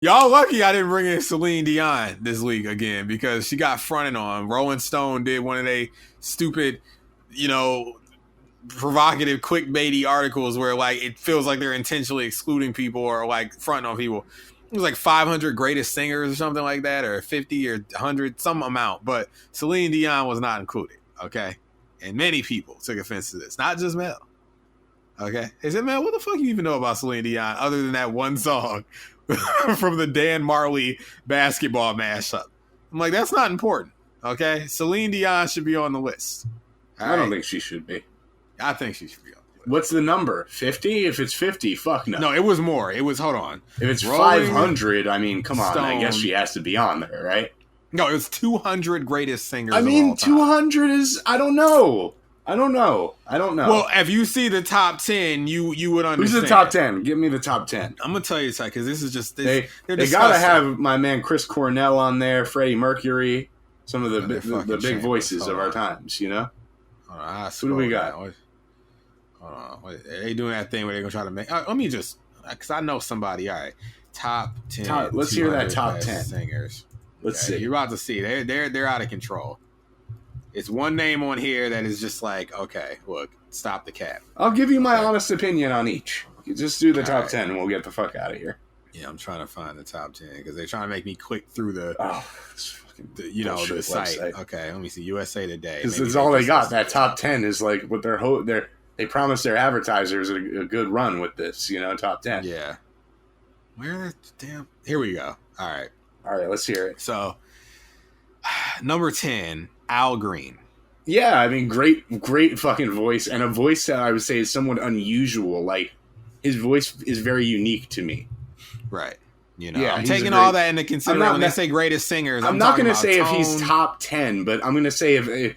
Y'all lucky I didn't bring in Celine Dion this week again because she got fronted on. Rolling Stone did one of they stupid, you know, provocative, clickbaity articles where like it feels like they're intentionally excluding people or like fronting on people. It was like 500 greatest singers or something like that, or 50 or 100, some amount. But Celine Dion was not included. Okay, and many people took offense to this, not just Mel. Okay, they said, "Man, what the fuck you even know about Celine Dion other than that one song from the Dan Marley basketball mashup?" I'm like, that's not important. Okay, Celine Dion should be on the list. I don't think she should be. I think she should be on the list. What's the number? 50? If it's 50, fuck no. No, it was more. It was, hold on. If it's Rolling 500, I mean, come on. Stone. I guess she has to be on there, right? No, it was 200 greatest singers. I mean, of all time. 200 is, I don't know. Well, if you see the top 10, you would understand. Who's the top 10? Give me the top 10. I'm gonna tell you something because this is just they gotta have my man Chris Cornell on there, Freddie Mercury, some of the big voices of our times. You know. Who do we got? Hold on. Are they doing that thing where they're gonna try to make? Let me just, because I know somebody. All right, top 10. Let's hear that top 10 singers. Let's see. You're about to see. They're out of control. It's one name on here that is just like, okay, look, stop the cap. I'll give you my honest opinion on each. Just do the top 10 and we'll get the fuck out of here. Yeah, I'm trying to find the top 10 because they're trying to make me click through the the site. Website. Okay, let me see. USA Today. Because it's all they got. That top 10 is like what they promise their advertisers a good run with this, top 10. Yeah. Where damn? Here we go. All right, let's hear it. So, number 10, Al Green. Yeah, I mean, great fucking voice, and a voice that I would say is somewhat unusual. Like, his voice is very unique to me. Right. I'm taking all that into consideration when they say greatest singers. I'm not going to say if he's top 10, but I'm going to say if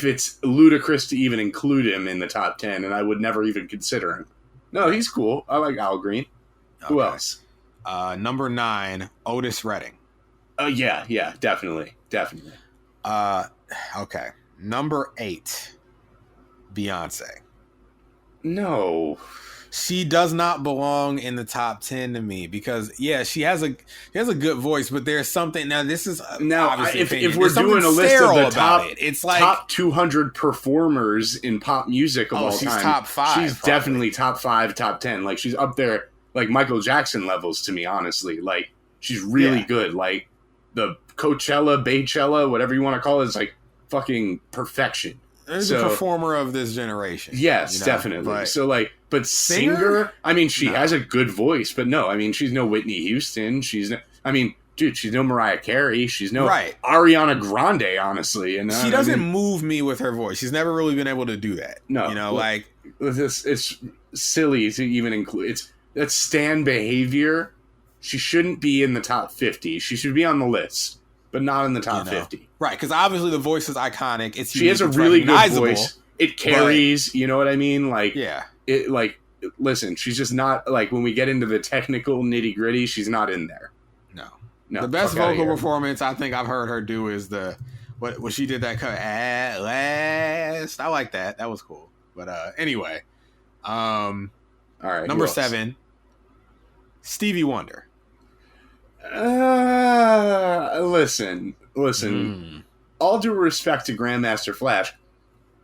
it's ludicrous to even include him in the top 10, and I would never even consider him. No, he's cool. I like Al Green. Okay. Who else? Number 9, Otis Redding. Yeah, definitely. Okay. Number 8, Beyonce. No. She does not belong in the top 10 to me because she has a good voice, but there's something now. This is if we're doing a list of the top 200 performers in pop music of all time, she's top 5. She's definitely top 5, top 10. Like she's up there, like Michael Jackson levels to me. Honestly, like she's really good. Like the Coachella, Baychella, whatever you want to call it, is like fucking perfection. There's a performer of this generation. Yes, definitely. But singer? I mean, she has a good voice, but no, I mean, she's no Whitney Houston. She's no Mariah Carey. She's no Ariana Grande, honestly. And she doesn't move me with her voice. She's never really been able to do that. No, it's silly to even include. That's Stan behavior. She shouldn't be in the top 50. She should be on the list, but not in the top 50. Right, because obviously the voice is iconic. She has a really good voice. It carries, you know what I mean? Like, listen, she's just not, like, when we get into the technical nitty-gritty, she's not in there. No. The best vocal performance I think I've heard her do is when she did that cut at last. I like that. That was cool. But anyway. All right. Number 7, Stevie Wonder. Listen. All due respect to Grandmaster Flash,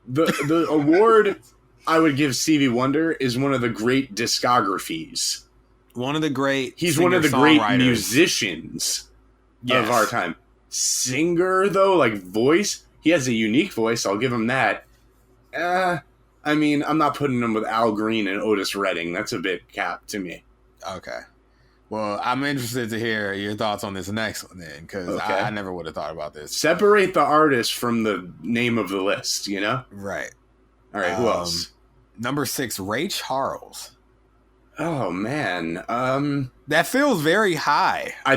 the award I would give Stevie Wonder is one of the great discographies. He's one of the great musicians of our time. Singer, though, like voice, he has a unique voice. I'll give him that. I mean, I'm not putting him with Al Green and Otis Redding. That's a bit capped to me. Okay. Well, I'm interested to hear your thoughts on this next one then, because I never would have thought about this. Separate the artist from the name of the list, you know? Right. All right, who else? Number 6, Ray Charles. Oh, man. That feels very high. I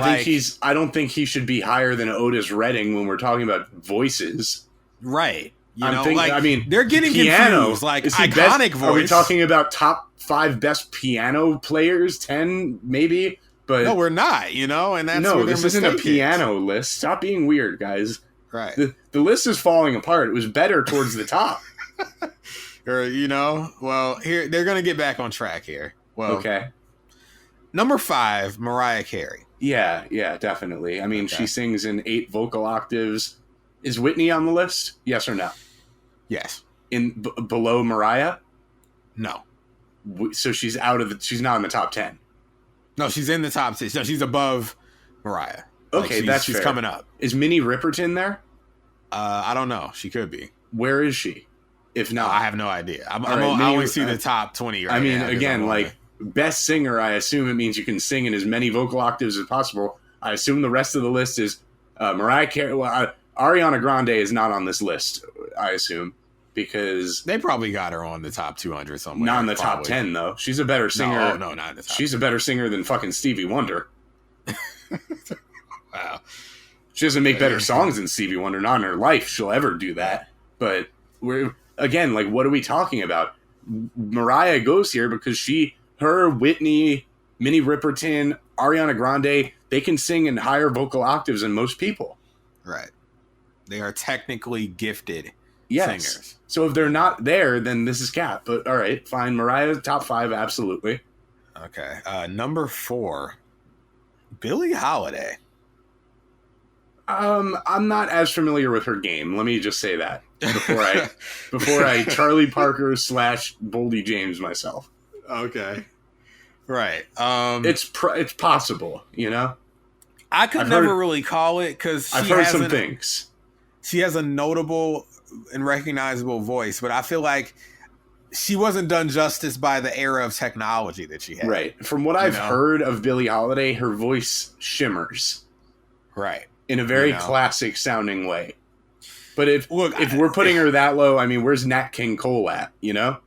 don't think he should be higher than Otis Redding when we're talking about voices. Right. They're getting piano, confused. Like, iconic voice. Are we talking about top 5 best piano players? 10, maybe? But no, we're not, and that's this isn't a piano list. Stop being weird, guys. Right. The list is falling apart. It was better towards the top. Well, here they're going to get back on track here. Well, okay. Number 5, Mariah Carey. Yeah, definitely. I mean, Okay. she sings in 8 vocal octaves. Is Whitney on the list? Yes or no? Yes. Below Mariah? No. So she's she's not in the top 10. No, she's in the top 6. No, she's above Mariah. Okay, she's fair. Coming up. Is Minnie Riperton there? I don't know. She could be. Where is she? If not, I have no idea. I only see the top 20 right I mean, now, again, like, best singer, I assume it means you can sing in as many vocal octaves as possible. I assume the rest of the list is Mariah Carey. Well, Ariana Grande is not on this list, I assume, because they probably got her on the top 200 somewhere. Not in the top 10, though. She's a better singer. No, not in the top. She's a better singer than fucking Stevie Wonder. Wow. She doesn't make better songs than Stevie Wonder. Not in her life she'll ever do that. But again, like, what are we talking about? Mariah goes here because her, Whitney, Minnie Riperton, Ariana Grande, they can sing in higher vocal octaves than most people. Right. They are technically gifted singers. So if they're not there, then this is cap. But all right, fine. Mariah, top 5, absolutely. Okay. Number 4, Billie Holiday. I'm not as familiar with her game. Let me just say that before I Charlie Parker / Boldy James myself. Okay. Right. It's possible, you know. I could never really call it because I've heard some things. She has a notable and recognizable voice, but I feel like she wasn't done justice by the era of technology that she had. Right. From what I've heard of Billie Holiday, her voice shimmers. Right. In a very classic sounding way. But if we're putting her that low, I mean, where's Nat King Cole at, you know?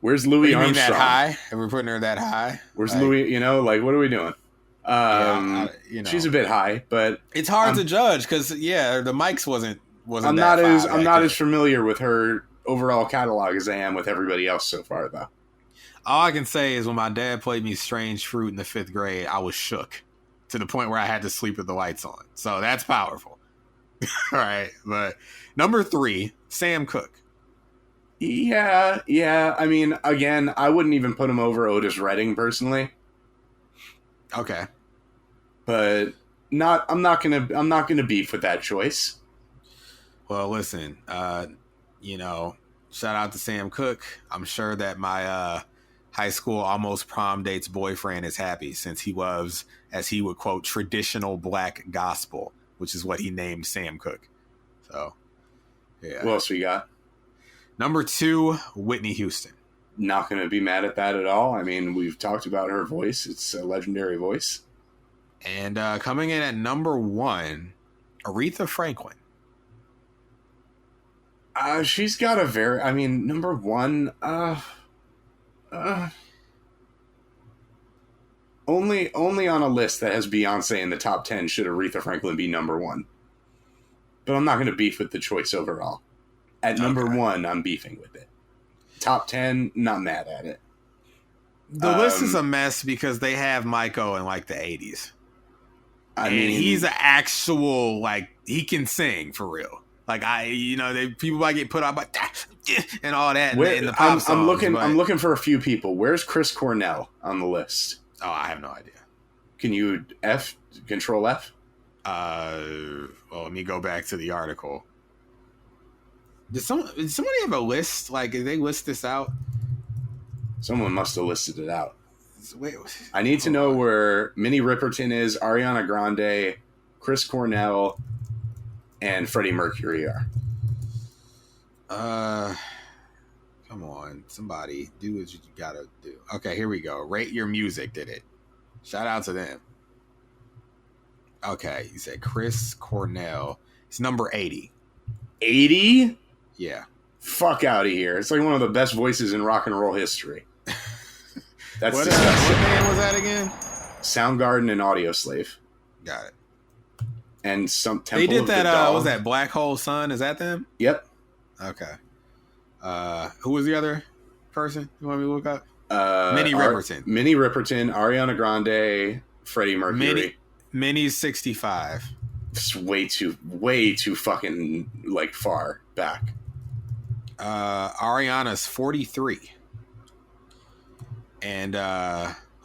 Where's Louis Armstrong? Mean that high? If we're putting her that high? Where's Louis, like, what are we doing? She's a bit high, but it's hard to judge because the mics wasn't. I'm not as familiar with her overall catalog as I am with everybody else so far, though. All I can say is when my dad played me Strange Fruit in the 5th grade, I was shook to the point where I had to sleep with the lights on. So that's powerful. All right. But number 3, Sam Cooke. Yeah. I mean, again, I wouldn't even put him over Otis Redding personally. Okay. But I'm not gonna beef with that choice. Well, listen, shout out to Sam Cooke. I'm sure that my high school almost prom date's boyfriend is happy since he was, as he would quote, traditional black gospel, which is what he named Sam Cooke. So, yeah. What else we got? Number 2, Whitney Houston. Not going to be mad at that at all. I mean, we've talked about her voice. It's a legendary voice. And coming in at number 1, Aretha Franklin. She's got number 1, only on a list that has Beyonce in the top 10 should Aretha Franklin be number 1. But I'm not going to beef with the choice overall. At number 1, I'm beefing with it. Top 10, not mad at it. The list is a mess because they have Michael in like the 80s. I mean, he's an actual, like, he can sing for real. Like, people might get put out by and all that in the pop songs. I'm looking for a few people. Where's Chris Cornell on the list? Oh, I have no idea. Can you Control F? Well, let me go back to the article. Did somebody have a list? Like, did they list this out? Someone must have listed it out. Wait, I need to know where Minnie Riperton is, Ariana Grande, Chris Cornell, and Freddie Mercury are. Come on, somebody do what you gotta do. Okay, here we go. Rate Your Music did it. Shout out to them. Okay, you said Chris Cornell. It's number 80. 80? Yeah. Fuck out of here. It's like one of the best voices in rock and roll history. That's what disgusting. band was that again? Soundgarden and Audioslave. Got it. And some Temple They did of that, the Dog. was that Black Hole Sun? Is that them? Yep. Okay. Who was the other person you want me to look up? Minnie Riperton. Minnie Riperton, Ariana Grande, Freddie Mercury. Minnie's 65. It's way too fucking, like, far back. Ariana's 43. And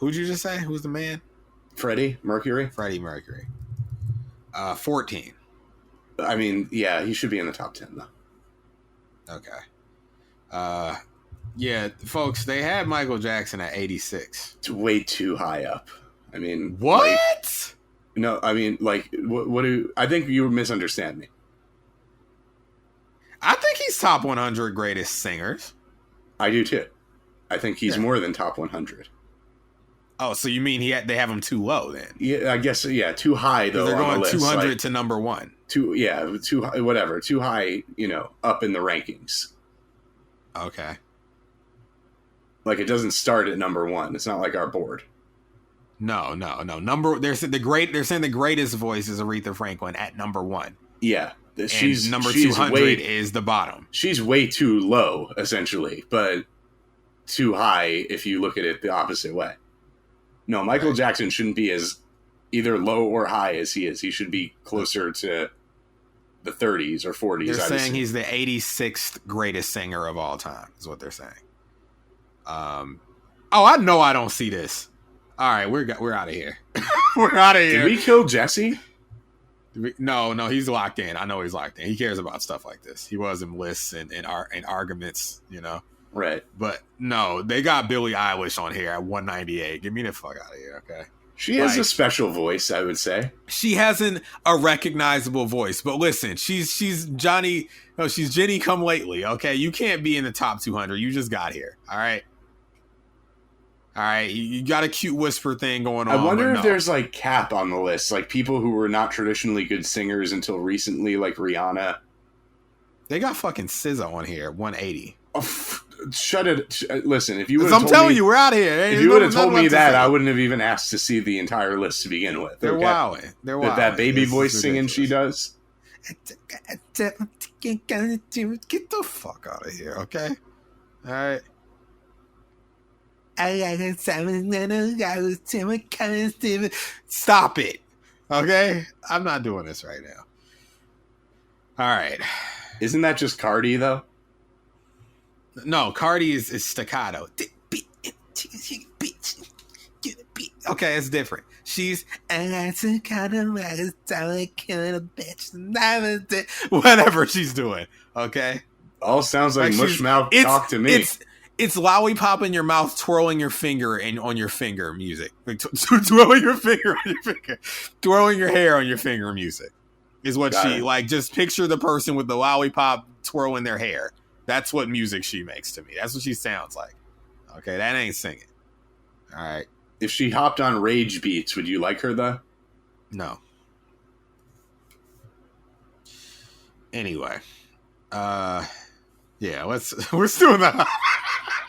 Who'd you just say? Who's the man? Freddie Mercury. Freddie Mercury. 14. I mean, yeah, he should be in the top 10 though. Okay. Yeah, folks, they had Michael Jackson at 86. It's way too high up. I mean, what? Like, no, I mean, like, what do I think you misunderstand me? I think he's top 100 greatest singers. I do too. I think he's more than top 100. Oh, so you mean they have him too low then? Yeah, I guess, yeah, too high though. They're going on the 200 list, to number 1. Too high, whatever, too high, up in the rankings. Okay. Like it doesn't start at number 1. It's not like our board. No. They're saying the greatest voice is Aretha Franklin at number 1. Yeah. She's number 200 is the bottom. She's way too low, essentially, but too high if you look at it the opposite way. No, Michael Jackson shouldn't be as either low or high as he is. He should be closer to the 30s or 40s. They're saying he's the 86th greatest singer of all time, is what they're saying. I know I don't see this. All right, we're out of here. We're out of here. Did we kill Jesse? No, he's locked in. I know he's locked in. He cares about stuff like this. He was in lists and arguments, Right. But no, they got Billie Eilish on here at 198. Get me the fuck out of here, okay? She has a special voice, I would say. She hasn't a recognizable voice, but listen, she's Johnny. No, she's Jenny Come Lately. Okay, you can't be in the top 200. You just got here. All right. You got a cute whisper thing going on. I wonder if there's like cap on the list, like people who were not traditionally good singers until recently, like Rihanna. They got fucking SZA on here, 180. Oh, shut it! Listen, if you would, I'm telling you, we're out of here. If you would have told me that, I wouldn't have even asked to see the entire list to begin with. They're wilding. They're wilding. That baby voice singing she does. Get the fuck out of here, okay? All right. Stop it. Okay? I'm not doing this right now. All right. Isn't that just Cardi, though? No, Cardi is staccato. Okay, it's different. She's whatever she's doing. Okay? All sounds like mush mouth talk to me. It's lollipop in your mouth, twirling your finger on your finger music. Twirling your finger on your finger. Twirling your hair on your finger music. Is what she like. Just picture the person with the lollipop twirling their hair. That's what music she makes to me. That's what she sounds like. Okay, that ain't singing. All right. If she hopped on Rage Beats, would you like her though? No. Anyway, yeah, we're still not.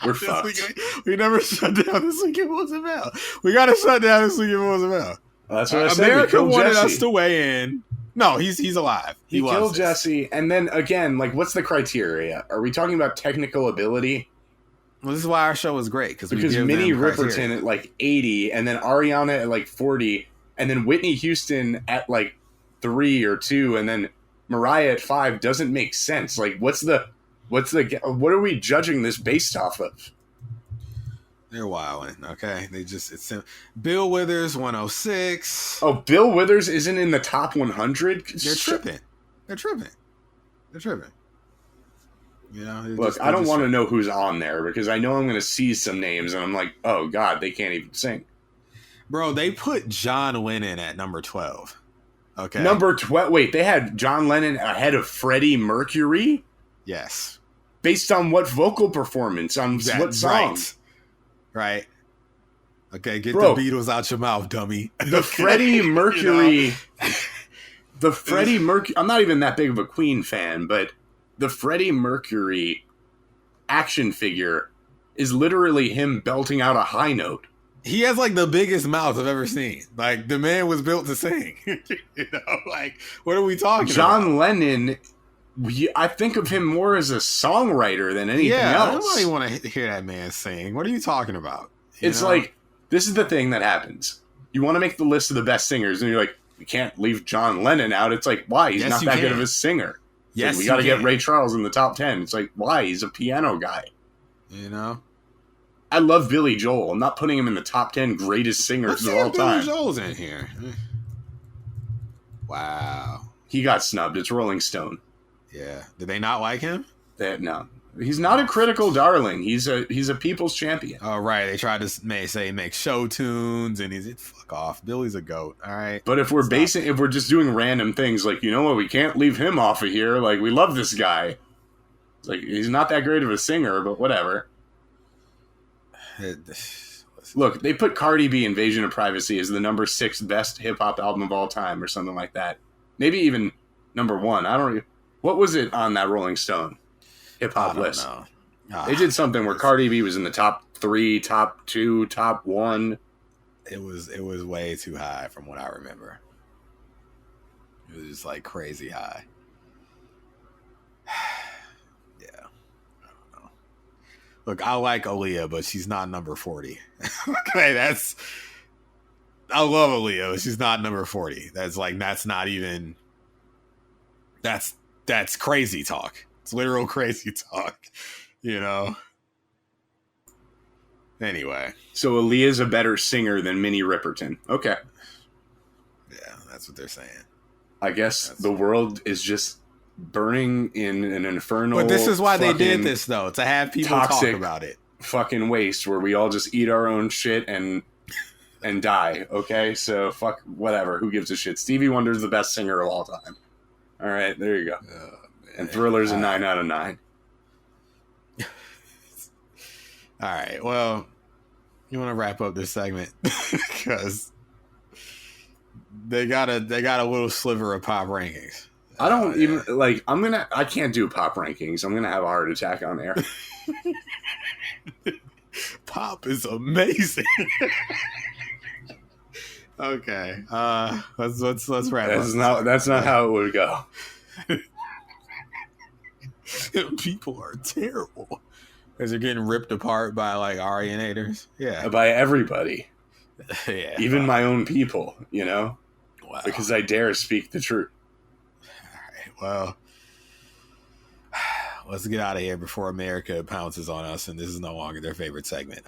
We're fucked. We never shut down This Week in What's About. We got to shut down This Week in What's About. Well, that's what I said. America wanted us to weigh in. No, he's alive. He killed Jesse, and then again, like, what's the criteria? Are we talking about technical ability? Well, this is why our show is great because Minnie Riperton at like 80, and then Ariana at like 40, and then Whitney Houston at like 3 or 2, and then Mariah at 5 doesn't make sense. Like, what are we judging this based off of? They're wilding, okay? Bill Withers 106. Oh, Bill Withers isn't in the top 100. They're tripping. Look, I don't want to know who's on there because I know I'm going to see some names and I'm like, oh god, they can't even sing. Bro, they put John Lennon at number 12. Okay. Number 12. Wait, they had John Lennon ahead of Freddie Mercury? Yes. Based on what vocal performance? On what song? Right. Okay, get the Beatles out your mouth, dummy. The Freddie Mercury... The Freddie Mercury... I'm not even that big of a Queen fan, but the Freddie Mercury action figure is literally him belting out a high note. He has, like, the biggest mouth I've ever seen. Like, the man was built to sing. Like, what are we talking about? John Lennon... I think of him more as a songwriter than anything else. Nobody want to hear that man sing. What are you talking about? It's like, this is the thing that happens. You want to make the list of the best singers, and you're like, you can't leave John Lennon out. It's like, why? He's not that good of a singer. Yes, we got to get Ray Charles in the top 10. It's like, why? He's a piano guy. I love Billy Joel. I'm not putting him in the top 10 greatest singers of all time. Billy Joel's in here. Wow. He got snubbed. It's Rolling Stone. Yeah. Did they not like him? No. He's not a critical darling. He's a people's champion. Oh, right. They tried to make show tunes, and he's fuck off. Billy's a goat. All right. But if we're just doing random things, like, you know what, we can't leave him off of here. Like, we love this guy. Like, he's not that great of a singer, but whatever. Look, they put Cardi B Invasion of Privacy as the number 6 best hip hop album of all time, or something like that. Maybe even number 1. I don't know. What was it on that Rolling Stone hip hop list? They did something where Cardi B was in the top 3, top 2, top 1. It was way too high from what I remember. It was just like crazy high. Yeah. I don't know. Look, I like Aaliyah, but she's not number 40. Okay, I love Aaliyah, but she's not number 40. That's not even that's crazy talk. It's literal crazy talk, you know. Anyway, so Aaliyah's a better singer than Minnie Riperton. Okay. Yeah, that's what they're saying. I guess the world is just burning in an infernal. But this is why they did this, though, to have people talk about it. Fucking waste where we all just eat our own shit and die. Okay, so fuck whatever. Who gives a shit? Stevie Wonder's the best singer of all time. All right, there you go. And Thriller's a 9 out of 9. All right. Well, you want to wrap up this segment because they got a little sliver of pop rankings. I don't even like. I can't do pop rankings. I'm gonna have a heart attack on air. Pop is amazing. Okay. Let's wrap up. That's not how it would go. People are terrible. Because they're getting ripped apart by like Arianators. Yeah. By everybody. Yeah. Even my own people, you know? Wow. Because I dare speak the truth. All right. Well, let's get out of here before America pounces on us and this is no longer their favorite segment.